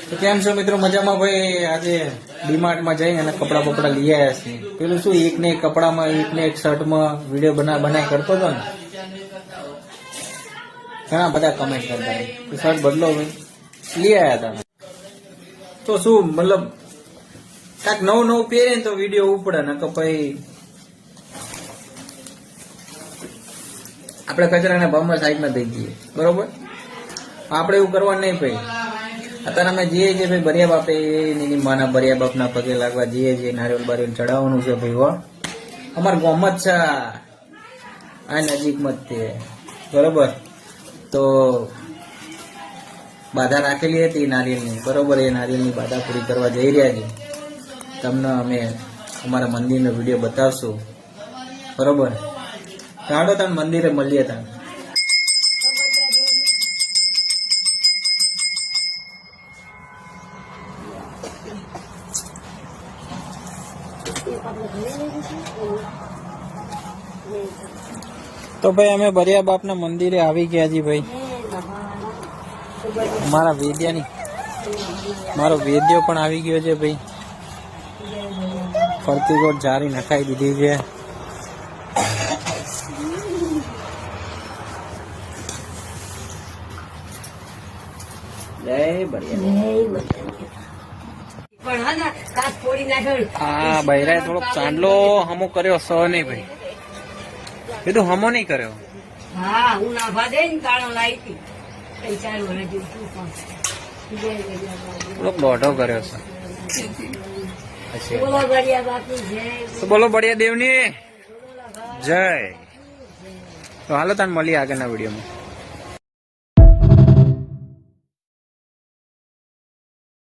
તો કેમ છો મિત્રો? મજામાં ભાઈ? આજે ડીમાર્ટમાં જઈને અને કપડા બપડા લઈ આવ્યા છીએ. પેલું શું એક ને એક કપડામાં એક ને એક શર્ટમાં વિડીયો બનાવી કરતો હતો ને, ઘણા બધા કમેન્ટ કરતા શર્ટ બદલો ભાઈ, લઈ આવ્યા હતા. તો શું મતલબ કાંઈક નવું નવું પહેરે ને તો વિડીયો ઉપડે ને તો ભાઈ આપણે કચરાના ભાવમાં સાઈડમાં થઈ જઈએ, બરોબર? આપણે એવું કરવાનું નહીં ભાઈ. અત્યારે અમે જઈએ છીએ ભાઈ બરિયા બાપે, એની માના બરિયા બાપના પગે લાગવા જઈએ છીએ, નારિયેલ બારિયેલ ચડાવવાનું છે ભાઈ. હો, અમારા ગામમાં જ છે, આ નજીકમાં જ તે, બરોબર? તો બાધા રાખેલી હતી નારિયેલની, બરોબર? એ નારિયેલની બાધા પૂરી કરવા જઈ રહ્યા છીએ. તમને અમે અમારા મંદિરનો વિડીયો બતાવશું, બરોબર? ચાલો તમે મંદિરે મળીએ તમે. તો ભાઈ અમે બરિયા બાપના મંદિરે આવી ગયા છીએ ભાઈ. મારો વેદ્યો પણ આવી ગયો છે ભાઈ. ફરતી કોટ જારી નખાઈ દીધી છે. હા બૈરાએ થોડોક ચાંદલો હમો કર્યો સ નહીં ભાઈ, કીધું હમો નહીં કર્યો. થોડોક દોઢો કર્યો છે. તો બોલો બળિયા દેવની જય. તો હાલો તાન મળીએ આગળના વિડીયોમાં.